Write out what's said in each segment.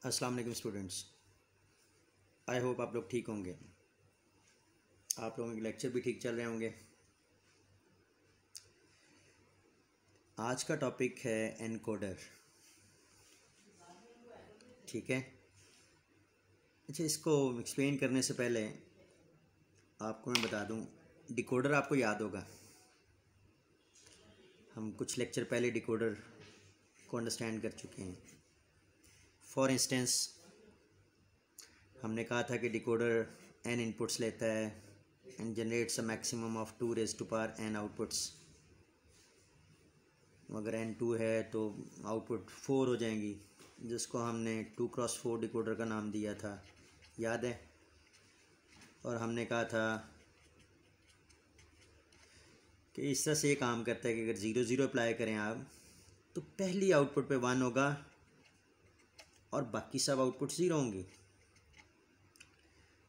अस्सलाम वालेकुम students. I hope आप लोग ठीक होंगे। आप लोगों के लेक्चर भी ठीक चल रहे होंगे। आज का टॉपिक है एनकोडर। ठीक है। अच्छा, इसको एक्सप्लेन करने से पहले आपको मैं बता दूं, डिकोडर आपको याद होगा। हम कुछ लेक्चर पहले डिकोडर को अंडरस्टैंड कर चुके हैं। फॉर इंस्टेंस हमने कहा था कि डिकोडर n इनपुट्स लेता है and generates a maximum of 2n outputs. अगर n 2 है तो आउटपुट 4 हो जाएंगी, जिसको हमने 2x4 डिकोडर का नाम दिया था, याद है। और हमने कहा था कि इस तरह से ये काम करता है कि अगर 0 0 अप्लाई करें आप, तो पहली आउटपुट पे 1 होगा और बाकी सब आउटपुट 0 होंगे।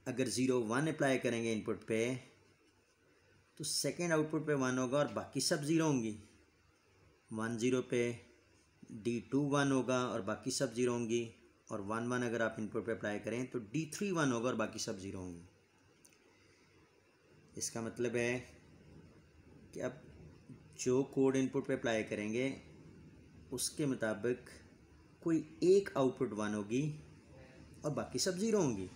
अगर 0 1 अप्लाई करेंगे इनपुट पे, तो सेकेंड आउटपुट पे 1 होगा और बाकी सब 0 होंगी। 1 0 पे D2 1 होगा और बाकी सब 0 होंगी। और 1 1 अगर आप इनपुट पे अप्लाई करें तो D3 1 होगा और बाकी सब 0 होंगी। इसका मतलब है कि अब जो कोड इनपुट पे अप्लाई करेंगे उसके मुताबिक कोई एक आउटपुट 1 होगी और बाकी सब 0 होंगी।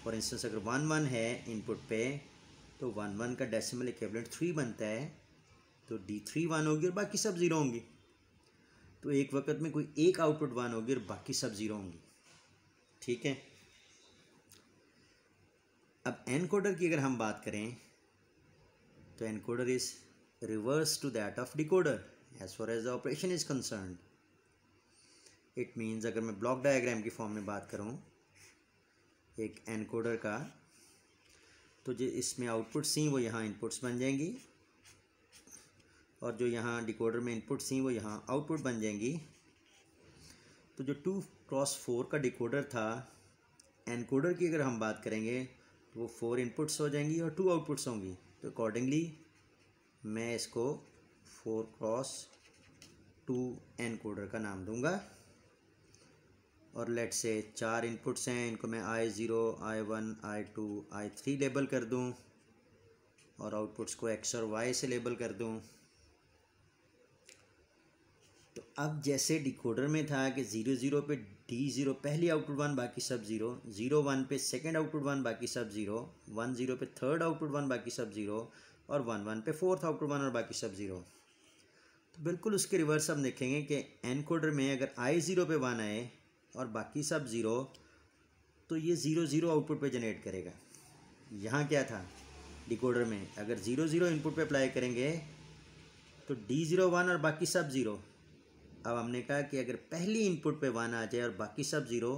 फॉर इंस्टेंस अगर 1 1 है इनपुट पे, तो 1 1 का डेसिमल इक्विवेलेंट 3 बनता है, तो D3 1 होगी और बाकी सब 0 होंगी। तो एक वक्त में कोई एक आउटपुट 1 होगी और बाकी सब 0 होंगी। ठीक है। अब एनकोडर की अगर हम बात करें तो encoder is reverse to that of decoder as far as the operation is concerned. It means अगर मैं ब्लॉक डायग्राम की फॉर्म में बात करूं एक एनकोडर का, तो जो इसमें आउटपुट सी वो यहाँ इनपुट्स बन जाएंगी और जो यहाँ डिकोडर में इनपुट सी वो यहाँ आउटपुट बन जाएंगी। तो जो 2x4 का डिकोडर था, एनकोडर की अगर हम बात करेंगे तो वो 4 इनपुट्स हो जाएंगी और 2 आउटपुट्स होंगी। तो अकॉर्डिंगली मैं इसको 4x2 एनकोडर का नाम दूंगा। और लेट से 4 इनपुट्स हैं, इनको मैं I0 I1 I2 I3 label कर दूं और आउटपुट्स को X और Y से लेबल कर दूं। तो अब जैसे डिकोडर में था कि 0 0 पे D0 पहली आउटपुट 1 बाकी सब 0, 0 1 पे सेकेंड आउटपुट 1 बाकी सब 0, 1 0 पे थर्ड आउटपुट 1 बाकी सब 0 और 1 1 पे फोर्थ आउटपुट 1 और बाकी सब 0। तो बिल्कुल उसके रिवर्स हम देखेंगे कि एनकोडर में अगर I0 पे 1 आए और बाकी सब 0, तो ये 0 0 आउटपुट पे जनरेट करेगा। यहाँ क्या था डिकोडर में, अगर 0 0 इनपुट पे अप्लाई करेंगे तो D0 1 और बाकी सब 0। अब हमने कहा कि अगर पहली इनपुट पे 1 आ जाए और बाकी सब 0,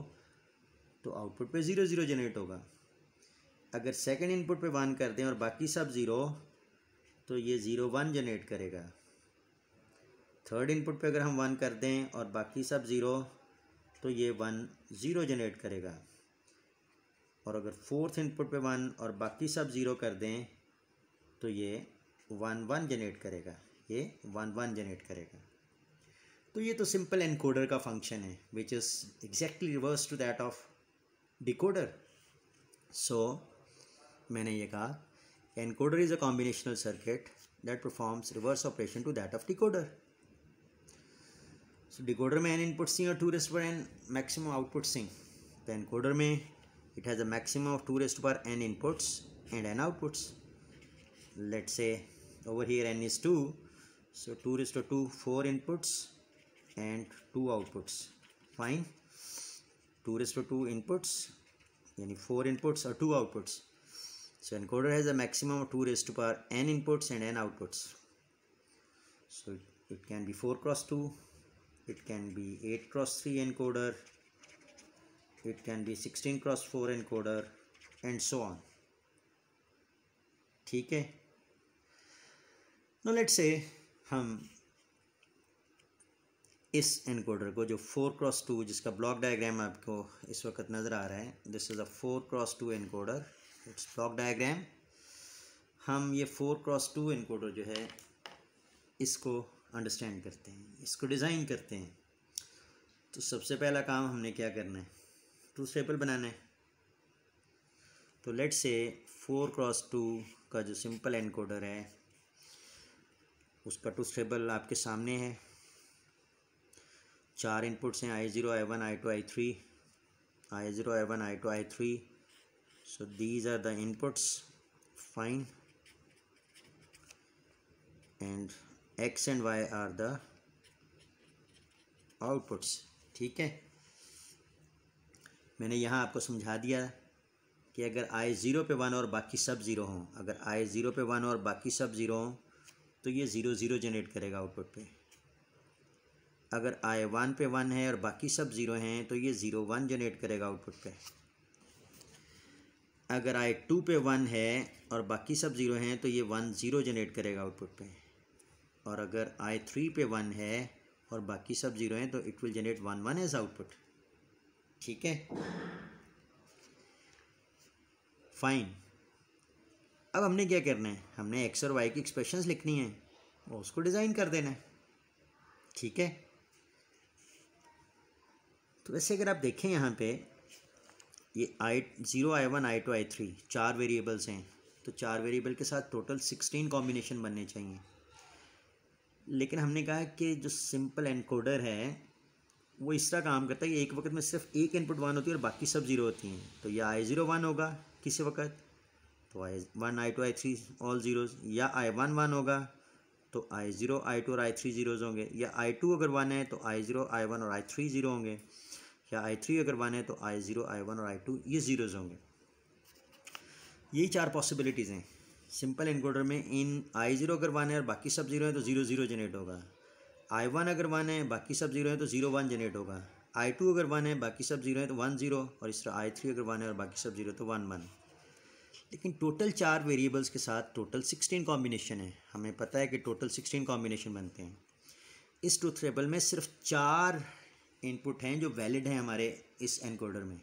तो आउटपुट पे 0 0 जनरेट होगा। अगर सेकंड इनपुट पे 1 कर दें और बाकी सब 0, तो ये 0 1 जनरेट करेगा। थर्ड इनपुट पे अगर हम 1 कर दें और बाकी सब 0, तो ये 1 0 जनरेट करेगा। और अगर फोर्थ इनपुट पे 1 और बाकी सब 0 कर दें, तो ये 1 1 जनरेट करेगा। ये 1 1 जनरेट करेगा। तो ये तो सिंपल एनकोडर का फंक्शन है, which is exactly reverse to that of decoder. So मैंने ये कहा encoder is a combinational circuit that performs reverse operation to that of decoder. So decoder में n इनपुट सी और 2n मैक्सिमम आउटपुट सी। तो एनकोडर में it has a maximum of 2n inputs and n outputs. Let's say over here n is 2, so 2 4 inputs and 2 outputs. Fine. 2 inputs यानी 4 inputs और 2 outputs. So encoder has a maximum of 2n inputs and n outputs. So it can be 4x2, it can be 8x3 encoder, it can be 16x4 encoder and so on. ठीक है। Now let's say हम इस encoder को जो 4x2, जिसका block diagram आपको इस वक्त नज़र आ रहा है, this is a 4x2 encoder, it's block diagram. हम ये 4x2 एनकोडर जो है इसको अंडरस्टैंड करते हैं, इसको डिज़ाइन करते हैं। तो सबसे पहला काम हमने क्या करना है, ट्रूथ टेबल बनाना है। तो लेट्स से 4x2 का जो सिंपल एनकोडर है उसका ट्रूथ टेबल आपके सामने है। 4 इनपुट्स हैं, I0, I1, I2, I3, I0, I1, I2, I3. So these are the inputs. Fine. And X and Y are the outputs. ठीक है, मैंने यहाँ आपको समझा दिया कि अगर I0 पे 1 और बाकी सब ज़ीरो हों, अगर I0 पे 1 और बाकी सब ज़ीरो हों तो ये 0 0 जनरेट करेगा आउटपुट पे। अगर I1 पे 1 है और बाकी सब ज़ीरो हैं तो ये 0 1 जनरेट करेगा आउटपुट पे। अगर I2 पे 1 है और बाकी सब ज़ीरो हैं तो ये 1 0 जनरेट करेगा आउटपुट पे। और अगर I3 पे 1 है और बाकी सब ज़ीरो हैं तो it will generate 1 1 as output. ठीक है, फाइन। अब हमने क्या करना है, हमने एक्स और वाई की एक्सप्रेशंस लिखनी है और उसको डिज़ाइन कर देना है। ठीक है, तो वैसे अगर आप देखें यहाँ पे ये I0, I1, I2, I3 4 variables हैं, तो 4 वेरिएबल के साथ टोटल 16 कॉम्बिनेशन बनने चाहिए। लेकिन हमने कहा कि जो सिंपल एनकोडर है वो इस तरह काम करता है कि एक वक्त में सिर्फ एक इनपुट 1 होती है और बाकी सब ज़ीरो होती हैं। तो या I0 1 होगा किसी वक्त तो I1, I2, I3 all zeros, या I1 1 होगा तो I0, I2 और I3 ज़ीरोज़ होंगे, या I2 अगर 1 है तो I0, I1 और I3 ज़ीरो होंगे, या I3 अगर 1 है तो I0, I1 और I2 ये ज़ीरोज़ होंगे। यही 4 पॉसिबिलिटीज़ हैं सिंपल एनकोडर में। इन I0 अगर 1 है और बाकी सब ज़ीरो है तो 0 0 जनरेट होगा। I1 अगर 1 है बाकी सब ज़ीरो है तो 0 1 जनरेट होगा। I2 अगर 1 है बाकी सब ज़ीरो है तो 1 0, और इस तरह I3 अगर 1 है और बाकी सब ज़ीरो तो 1 1। लेकिन टोटल 4 वेरिएबल्स के साथ टोटल 16 कॉम्बिनेशन है। हमें पता है कि टोटल 16 कॉम्बिनेशन बनते हैं। इस ट्रूथ टेबल में सिर्फ 4 इनपुट हैं जो वैलिड हैं हमारे इस एनकोडर में।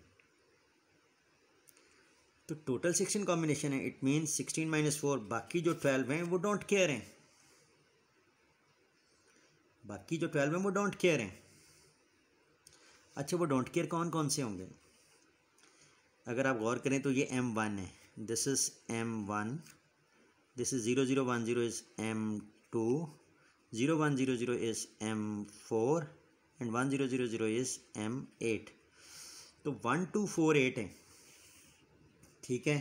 तो टोटल 16 कॉम्बिनेशन है, इट मीन्स 16 - 4, बाकी जो 12 हैं वो डोंट केयर हैं। बाकी जो 12 हैं वो डोंट केयर हैं। अच्छा, वो डोंट केयर कौन कौन से होंगे? अगर आप गौर करें तो ये M1 है, this is M1, this is 0 0 1 0 is M2, 0 1 0 0 is M4 and 1 0 0 0 is M8। तो 1 2 4 8 है। ठीक है,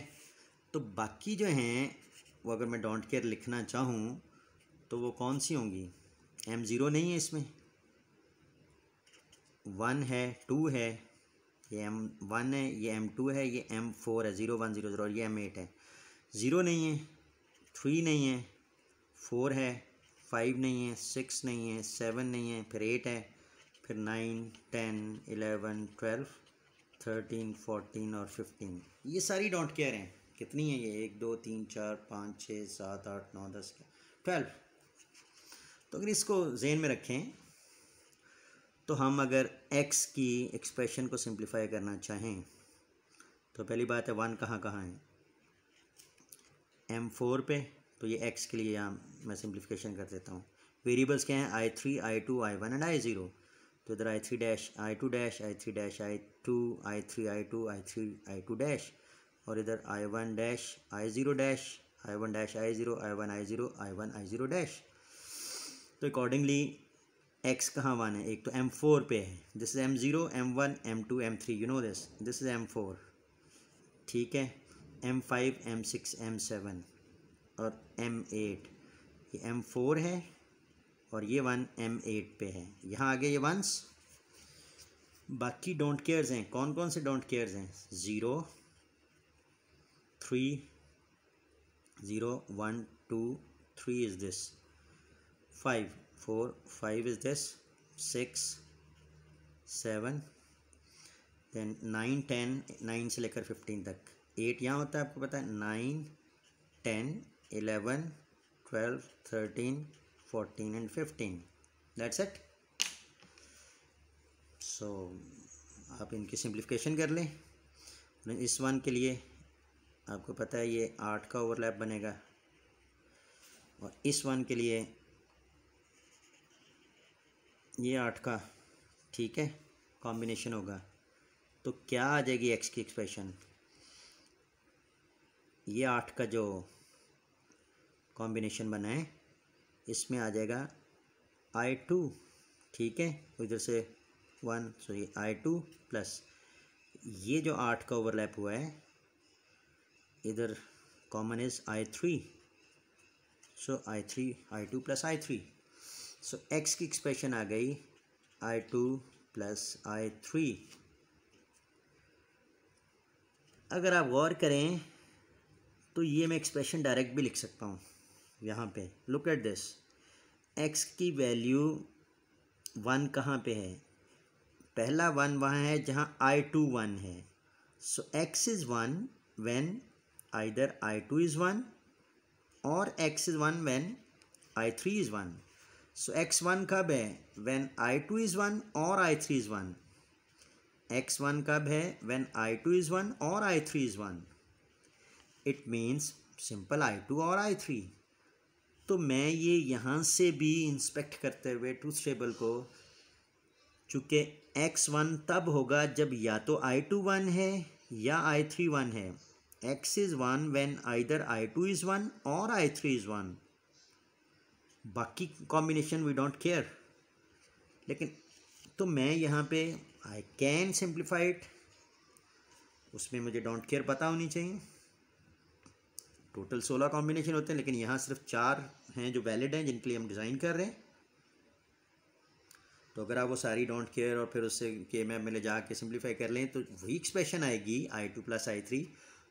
तो बाकी जो हैं वो अगर मैं डोंट केयर लिखना चाहूँ तो वो कौन सी होंगी? M0 नहीं है इसमें, 1 है, 2 है, ये M1 है, ये M2 है, ये M4 है, 0 1 0 0, और ये M8 है। 0 नहीं है, 3 नहीं है, 4 है, 5 नहीं है, 6 नहीं है, 7 नहीं है, फिर 8 है, फिर 9 10 11 12 13 14 और 15। ये सारी डोंट केयर हैं। कितनी है ये? 1 2 3 4 5 6 7 8 9 10 12। तो अगर इसको जहन में रखें तो हम अगर x की एक्सप्रेशन को सिंप्लीफाई करना चाहें तो पहली बात है 1 कहाँ कहाँ है? M4 पे, तो ये x के लिए यहाँ मैं सिंप्लीफिकेशन कर देता हूँ। वेरिएबल्स क्या हैं? I3, I2, I1 and I0। तो इधर I3 dash I2 dash I3 dash I2 I3 I2 I3 I2 dash, और इधर I1 dash I0 dash I1 dash I0 I1 I0 I1 I0 dash. तो अकॉर्डिंगली x कहाँ 1 है? एक तो M4 पे है, this is M0 M1 M2 M3, you know this is M4। ठीक है, M5 M6 M7 और M8, ये M4 है और ये 1 M8 पे है। यहाँ आगे ये वंस। बाकी डोंट केयर्स हैं, कौन कौन से डोंट केयर्स हैं? 0 3 0 1 2 3 is this, 5 4 5 is this, 6 7, then 9 10, 9 से लेकर 15 तक। 8 यहाँ होता है, आपको पता है। 9 10 11 12 13 14 एंड 15, दैट्स इट। सो आप इनकी सिंप्लीफिकेशन कर लें। इस वन के लिए आपको पता है ये 8 का ओवरलैप बनेगा, और इस वन के लिए ये 8 का। ठीक है, कॉम्बिनेशन होगा तो क्या आ जाएगी एक्स की एक्सप्रेशन, ये 8 का जो कॉम्बिनेशन बना है इसमें आ जाएगा I2, ठीक है, इधर से 1, सॉरी I2 प्लस ये जो 8 का ओवरलैप हुआ है इधर common is I3, so I2 plus I3, so x की एक्सप्रेशन आ गई I2 प्लस I3। अगर आप गौर करें तो ये मैं एक्सप्रेशन डायरेक्ट भी लिख सकता हूँ यहाँ पे। लुक एट दिस, एक्स की वैल्यू 1 कहाँ पे है, पहला 1 वहाँ है जहाँ I2 1 है, so x is 1 when either I2 is 1 और x is 1 when I3 is 1। So x1 कब है, व्हेन I2 इज़ 1 और I3 इज़ 1। x1 कब है, व्हेन I2 इज़ 1 और I3 is 1। It means simple I2 और I3। तो मैं ये यहाँ से भी इंस्पेक्ट करते हुए ट्रूथ टेबल को, चूँकि x1 तब होगा जब या तो I2 1 है या I3 1 है। x is 1 when either I2 is 1 or I3 is 1। बाकी कॉम्बिनेशन वी डोंट केयर, लेकिन तो मैं यहाँ पे आई कैन सिंप्लीफाई इट, उसमें मुझे डोंट केयर पता होनी चाहिए। टोटल 16 कॉम्बिनेशन होते हैं लेकिन यहाँ सिर्फ 4 हैं जो वैलिड हैं जिनके लिए हम डिज़ाइन कर रहे हैं। तो अगर आप वो सारी डोंट केयर और फिर उससे के मैप में ले जाके सिंप्लीफाई कर लें तो वही एक्सप्रेशन आएगी I2 प्लस I3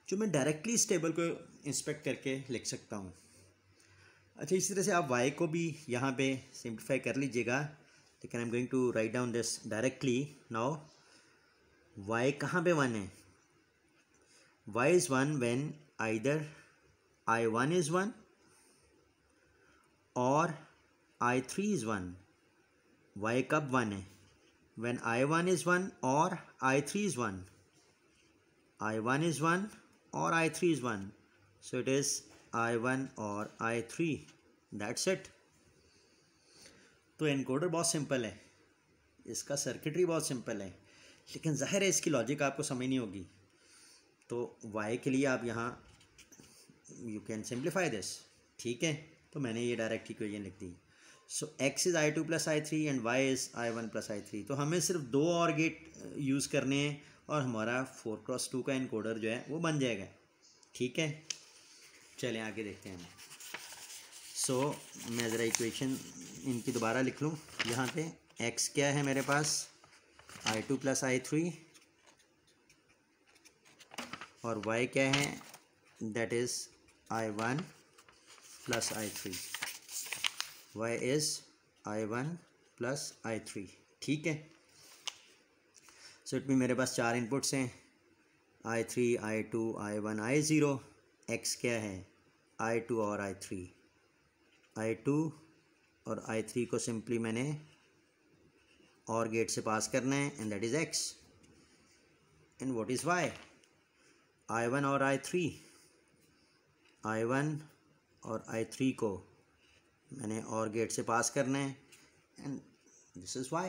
जो मैं डायरेक्टली इस टेबल को इंस्पेक्ट करके लिख सकता हूँ। अच्छा, इसी तरह से आप y को भी यहाँ पे सिंप्लीफाई कर लीजिएगा, लेकिन I am going to write down this directly now. y कहाँ पे 1 है, y is 1 when either I1 is 1 और I3 इज़ 1। y कब 1 है, व्हेन I1 इज़ 1 और I3 इज़ 1। I1 इज़ 1 और I3 is 1, so it is I1 और I3, that's it। तो एनकोडर बहुत सिंपल है, इसका सर्किटरी बहुत सिंपल है, लेकिन ज़ाहिर है इसकी लॉजिक आपको समझ नहीं होगी। तो y के लिए आप यहाँ यू कैन सिंप्लीफाई दिस, ठीक है। तो मैंने ये डायरेक्ट इक्वेशन लिख दी। सो x is I2 plus I3 and y is I1 plus I3। तो हमें सिर्फ 2 और गेट यूज़ करने हैं और हमारा 4x2 का एनकोडर जो है वो बन जाएगा, ठीक है। चलें आगे देखते हैं हम। सो मैं ज़रा इक्वेशन इनकी दोबारा लिख लूँ। यहाँ पे x क्या है मेरे पास, I2 प्लस I3 और y क्या है, that is I1 plus I3। y is I1 plus I3, ठीक है। सो इट मीन मेरे पास 4 इनपुट्स हैं, I3, I2, I1, I0। x क्या है, I2 और I3। I2 और I3 को सिंपली मैंने और गेट से पास करना है and that is x। And what is y, I1 और I3। I1 और I3 को मैंने और गेट से पास करना है and this is y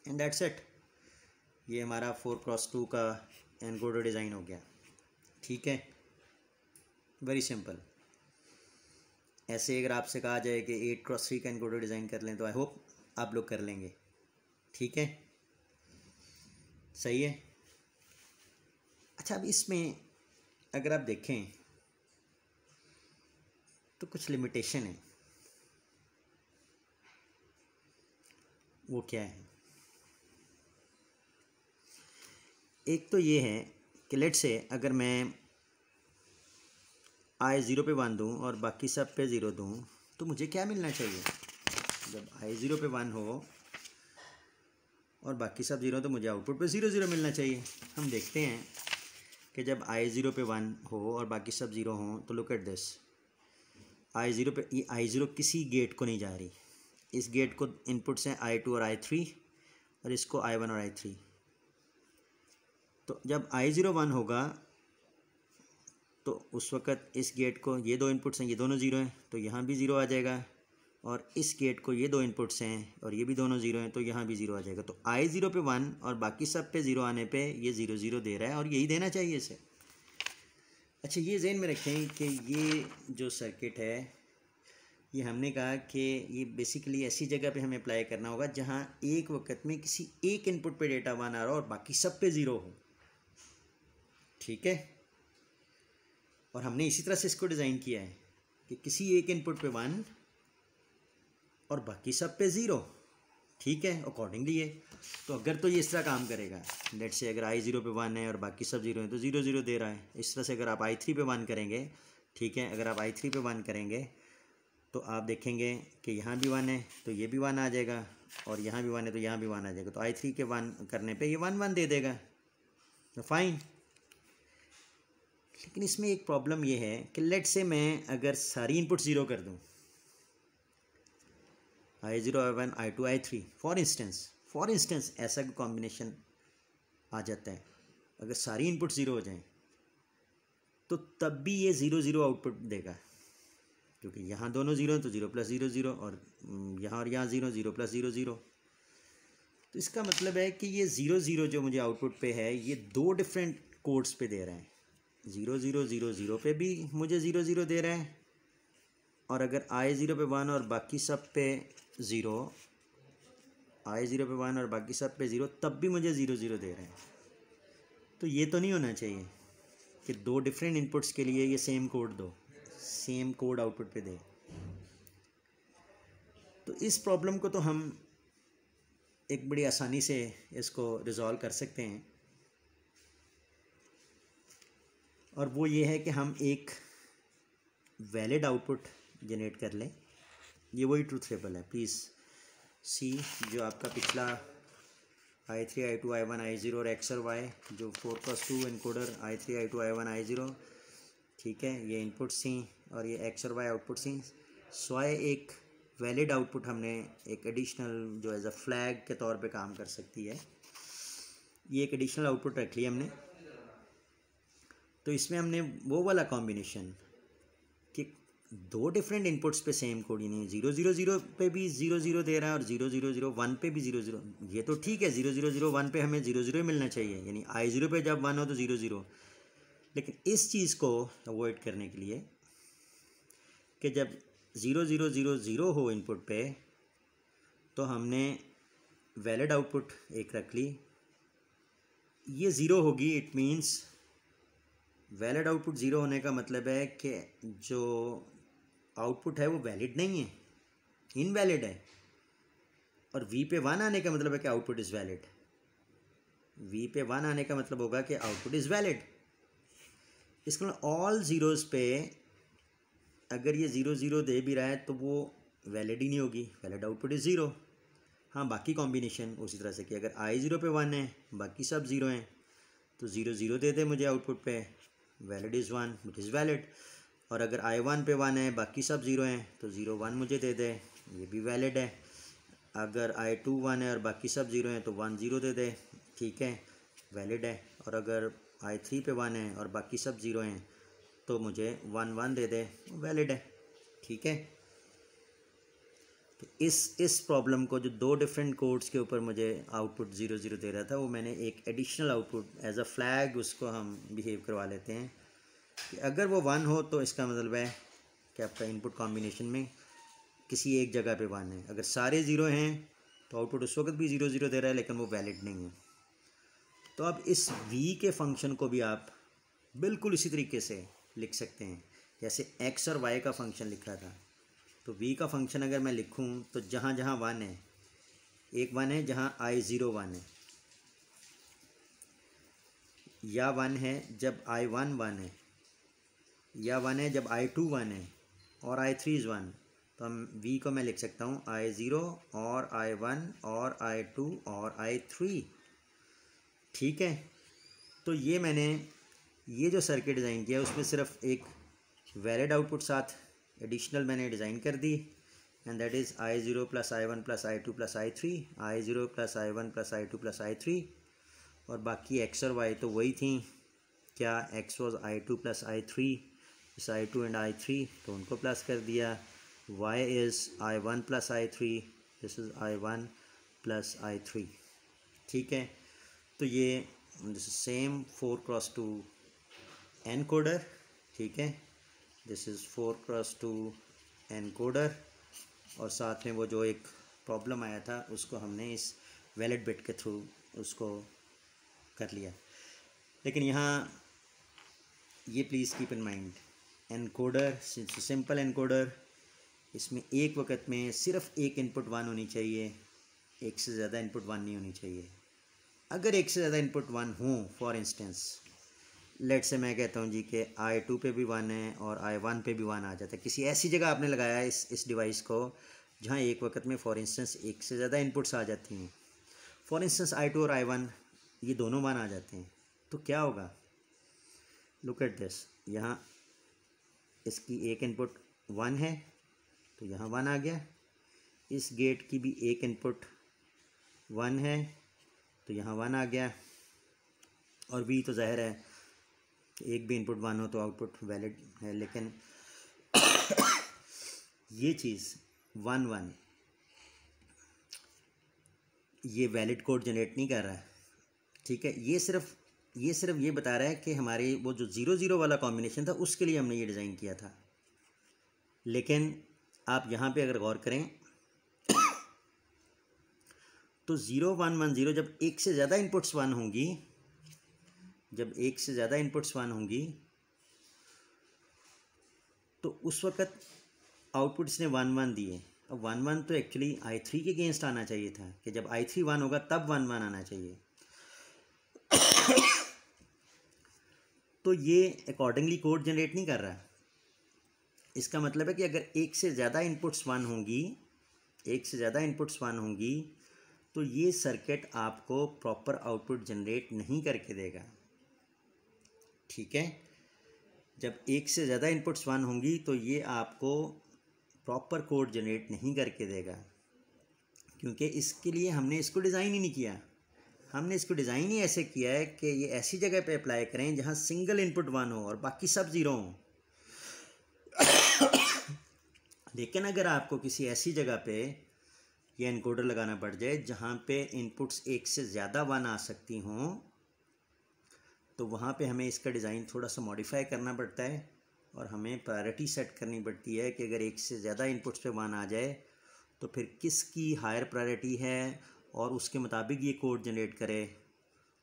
and that's it. ये हमारा 4x2 का एनकोडर डिज़ाइन हो गया, ठीक है। Very simple. ऐसे अगर आपसे कहा जाए कि 8x3 का एनकोडर डिज़ाइन कर लें तो आई होप आप लोग कर लेंगे, ठीक है, सही है। अच्छा, अब इसमें अगर आप देखें तो कुछ लिमिटेशन है। वो क्या है, एक तो ये है कि लेट से अगर मैं I 0 पे 1 दूँ और बाकी सब पे 0 दूँ तो मुझे क्या मिलना चाहिए। जब I 0 पे 1 हो और बाकी सब 0 तो मुझे आउटपुट पे 0 0 मिलना चाहिए। हम देखते हैं कि जब I 0 पे 1 हो और बाकी सब 0 हों तो लुक एट दिस, I 0 पे ये I 0 किसी गेट को नहीं जा रही, इस गेट को इनपुट्स हैं I2 और I3 और इसको I1 और I3। तो जब I0 1 होगा तो उस वक़्त इस गेट को, ये 2 इनपुट्स हैं, ये दोनों 0 हैं, तो यहाँ भी 0 आ जाएगा और इस गेट को ये दो इनपुट्स हैं और ये भी दोनों ज़ीरो हैं, तो यहाँ भी ज़ीरो आ जाएगा। तो आई ज़ीरो पे 1 और बाकी सब पे ज़ीरो आने पे ये 0 0 दे रहा है और यही देना चाहिए इसे। अच्छा, ये ज़हन में रखें कि ये जो सर्किट है ये हमने कहा कि ये बेसिकली ऐसी जगह पे हमें अप्लाई करना होगा जहाँ एक वक्त में किसी एक इनपुट पे डेटा 1 आ रहा हो और बाकी सब पे 0 हो। ठीक है, और हमने इसी तरह से इसको डिज़ाइन किया है कि किसी एक इनपुट पे 1 और बाकी सब पे 0। ठीक है, अकॉर्डिंगली ये तो अगर तो ये इस तरह काम करेगा, लेट्स से अगर i0 पे 1 है और बाकी सब 0 है तो 0 0 दे रहा है। इस तरह से अगर आप i3 पे 1 करेंगे, ठीक है, अगर आप i3 पे 1 करेंगे तो आप देखेंगे कि यहाँ भी 1 है तो ये भी 1 आ जाएगा और यहाँ भी 1 है तो यहाँ भी 1 आ जाएगा। तो i3 के 1 करने पे ये 1 1 दे देगा, तो फाइन। लेकिन इसमें एक प्रॉब्लम ये है कि लेट से मैं अगर सारी इनपुट 0 कर दूँ, i0 i1 i2 i3 for instance ऐसा कॉम्बिनेशन आ जाता है, अगर सारी इनपुट 0 हो जाएं तो तब भी ये 0 0 आउटपुट देगा, क्योंकि यहाँ दोनों 0 हैं तो 0 + 0 0 और यहाँ 0 0 + 0 0। तो इसका मतलब है कि ये 0 0 जो मुझे आउटपुट पे है ये दो डिफरेंट कोड्स पे दे रहा है। 0 0 0 0 पे भी मुझे 0 0 दे रहा है और अगर i0 पे 1 और बाकी सब पे 0, i0 पे 1 और बाकी सब पे 0 तब भी मुझे 0 0 दे रहा है। तो ये तो नहीं होना चाहिए कि दो डिफरेंट इनपुट्स के लिए ये सेम कोड आउटपुट पे दे। तो इस प्रॉब्लम को तो हम एक बड़ी आसानी से इसको रिजॉल्व कर सकते हैं, और वो ये है कि हम एक वैलिड आउटपुट जनरेट कर लें। ये वही ट्रूथ टेबल है, प्लीज़ सी, जो आपका पिछला i3 i2 i1 i0 और x और y जो 4x2 encoder i3 i2 i1 i0, ठीक है, ये इनपुट्स थी और ये x और y आउटपुट्स थी। स्वाय एक वैलिड आउटपुट हमने एक एडिशनल जो एज अ फ्लैग के तौर पे काम कर सकती है, ये एक एडिशनल आउटपुट रख लिया हमने। तो इसमें हमने वो वाला कॉम्बिनेशन कि दो डिफरेंट इनपुट्स पे सेम कोड ही नहीं, 0 0 0 पे भी 0 0 दे रहा है और 0 0 0 1 पे भी 0 0, ये तो ठीक है, 0 0 0 1 पे हमें 0 0 मिलना चाहिए, यानी i0 पे जब 1 हो तो 0 0। लेकिन इस चीज़ को अवॉइड करने के लिए कि जब 0 0 0 0 हो इनपुट पे तो हमने वैलिड आउटपुट एक रख ली, ये 0 होगी, इट मीन्स वैलिड आउटपुट 0 होने का मतलब है कि जो आउटपुट है वो वैलिड नहीं है, इनवैलिड है। और v पे 1 आने का मतलब है कि आउटपुट इज़ वैलिड। v पे 1 आने का मतलब होगा कि आउटपुट इज़ वैलिड। इसके मतलब ऑल ज़ीरोज़ पे अगर ये 0 0 दे भी रहा है तो वो वैलिड ही नहीं होगी, वैलिड आउटपुट इज़ 0। हाँ, बाकी कॉम्बिनेशन उसी तरह से कि अगर i0 पे 1 है बाकी सब 0 हैं तो 0 0 दे दे मुझे आउटपुट पे, valid is 1 which is valid. और अगर i1 पे 1 है बाकी सब 0 हैं तो 0 1 मुझे दे दे, ये भी वैलिड है। अगर i2 1 है और बाकी सब 0 हैं तो 1 0 दे दे, ठीक है, वैलिड है। और अगर i3 पे 1 है और बाकी सब 0 हैं तो मुझे 1 1 दे दे, वैलिड है, ठीक है। तो इस प्रॉब्लम को जो दो डिफरेंट कोड्स के ऊपर मुझे आउटपुट 0 0 दे रहा था, वो मैंने एक additional output as a flag उसको हम बिहेव करवा लेते हैं कि अगर वो 1 हो तो इसका मतलब है कि आपका इनपुट कॉम्बिनेशन में किसी एक जगह पे 1 है। अगर सारे 0 हैं तो आउटपुट उस वक्त भी 0 0 दे रहा है लेकिन वो वैलिड नहीं है। तो अब इस v के फंक्शन को भी आप बिल्कुल इसी तरीके से लिख सकते हैं जैसे x और y का फंक्शन लिखा था। तो v का फंक्शन अगर मैं लिखूं तो जहाँ जहाँ 1 है, एक 1 है जहाँ i0 1 है, या 1 है जब i1 1 है, या 1 है जब i2 1 है और i3 इज़ 1। तो हम v को मैं लिख सकता हूँ i0 और i1 और i2 और i3, ठीक है। तो ये मैंने ये जो सर्किट डिज़ाइन किया उसमें सिर्फ एक वैलिड आउटपुट साथ एडिशनल मैंने डिज़ाइन कर दी, and that is i0 + i1 + i2 + i3, i0 + i1 + i2 + i3। और बाकी x और y तो वही थी, क्या x was i2 + i3, इस i2 एंड i3 तो उनको प्लस कर दिया, y is I1 plus I3, this is I1 plus I3, ठीक है। तो ये this is same 4x2 encoder, ठीक है, दिस इज़ 4x2 एनकोडर, और साथ में वो जो एक प्रॉब्लम आया था उसको हमने इस वैलिड बिट के थ्रू उसको कर लिया। लेकिन यहाँ ये please keep in mind, encoder simple encoder, इसमें एक वक्त में सिर्फ एक इनपुट 1 होनी चाहिए, एक से ज़्यादा इनपुट 1 नहीं होनी चाहिए। अगर एक से ज़्यादा इनपुट 1 हो, फॉर इंस्टेंस लेट से मैं कहता हूँ जी कि I2 पे भी 1 है और I1 पे भी 1 आ जाता है, किसी ऐसी जगह आपने लगाया है इस डिवाइस को जहाँ एक वक्त में फॉर इंस्टेंस एक से ज़्यादा इनपुट्स आ जाती हैं, फॉर इंस्टेंस I2 और I1 ये दोनों 1 आ जाते हैं, तो क्या होगा? लुक एट दिस, यहाँ इसकी एक इनपुट 1 है तो यहाँ 1 आ गया, इस गेट की भी एक इनपुट 1 है तो यहाँ 1 आ गया, और भी तो ज़ाहिर है एक भी इनपुट 1 हो तो आउटपुट वैलिड है। लेकिन ये चीज़ 1 ये वैलिड कोड जनरेट नहीं कर रहा है, ठीक है। ये सिर्फ ये बता रहा है कि हमारे वो जो 0 0 वाला कॉम्बिनेशन था उसके लिए हमने ये डिज़ाइन किया था। लेकिन आप यहाँ पे अगर गौर करें तो 0 1 1 0 जब एक से ज़्यादा इनपुट्स 1 होंगी, जब एक से ज़्यादा इनपुट्स 1 होंगी तो उस वक़्त आउटपुट इसने 1 1 दिए। अब 1 1 तो एक्चुअली I3 के अगेंस्ट आना चाहिए था कि जब I3 1 होगा तब 1 1 आना चाहिए। तो ये अकॉर्डिंगली कोड जनरेट नहीं कर रहा। इसका मतलब है कि अगर एक से ज़्यादा इनपुट्स 1 होंगी, एक से ज़्यादा इनपुट्स 1 होंगी तो ये सर्किट आपको प्रॉपर आउटपुट जनरेट नहीं करके देगा, ठीक है। जब एक से ज़्यादा इनपुट्स 1 होंगी तो ये आपको प्रॉपर कोड जनरेट नहीं करके देगा, क्योंकि इसके लिए हमने इसको डिज़ाइन ही नहीं किया। हमने इसको डिज़ाइन ही ऐसे किया है कि ये ऐसी जगह पे अप्लाई करें जहाँ सिंगल इनपुट 1 हो और बाकी सब 0 हों। लेकिन अगर आपको किसी ऐसी जगह पे ये एनकोडर लगाना पड़ जाए जहाँ पे इनपुट्स एक से ज़्यादा 1 आ सकती हों, तो वहाँ पे हमें इसका डिज़ाइन थोड़ा सा मॉडिफाई करना पड़ता है और हमें प्रायोरिटी सेट करनी पड़ती है कि अगर एक से ज़्यादा इनपुट्स पे 1 आ जाए तो फिर किसकी हायर प्रायोरिटी है और उसके मुताबिक ये कोड जनरेट करे।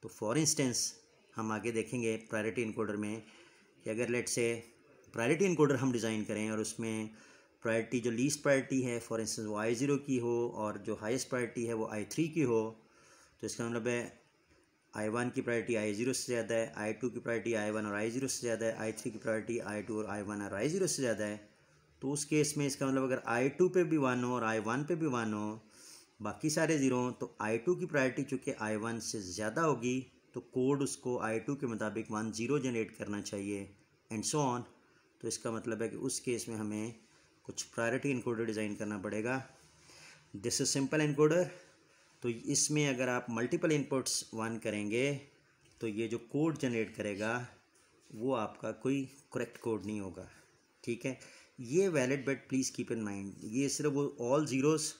तो फॉर इंस्टेंस हम आगे देखेंगे प्रायोरिटी इनकोडर में कि अगर लेट से प्रायोरिटी इनकोडर हम डिज़ाइन करें और उसमें प्रायोरिटी जो लीस्ट प्रायोरिटी है फॉर इंस्टेंस वो I0 की हो और जो हाईएस्ट प्रायोरिटी है वो I3 की हो, तो इसका मतलब है I1 की प्रायोरिटी I0 से ज़्यादा है, I2 की प्रायोरिटी I1 और I0 से ज़्यादा है, I3 की प्रायोरिटी I2 और I1 और I0 से ज़्यादा है। तो उस केस में इसका मतलब अगर I2 पे भी 1 हो और I1 पे भी 1 हो, बाकी सारे 0 हों, तो I2 की प्रायोरिटी चूँकि I1 से ज़्यादा होगी तो कोड उसको I2 के मुताबिक 1 0 जनरेट करना चाहिए एंड सो ऑन। तो इसका मतलब है कि उस केस में हमें कुछ प्रायोरिटी इनकोडर डिज़ाइन करना पड़ेगा। This is simple encoder. तो इसमें अगर आप मल्टीपल इनपुट्स 1 करेंगे तो ये जो कोड जनरेट करेगा वो आपका कोई करेक्ट कोड नहीं होगा, ठीक है। ये valid bit please keep in mind, ये सिर्फ वो ऑल ज़ीरोज़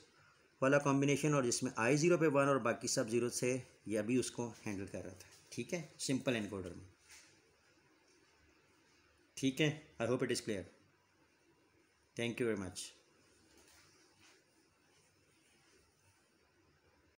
वाला कॉम्बिनेशन और जिसमें I0 पे 1 और बाकी सब 0 से ये अभी उसको हैंडल कर रहा था, ठीक है, सिंपल एनकोडर में, ठीक है। I hope it is clear. Thank you very much.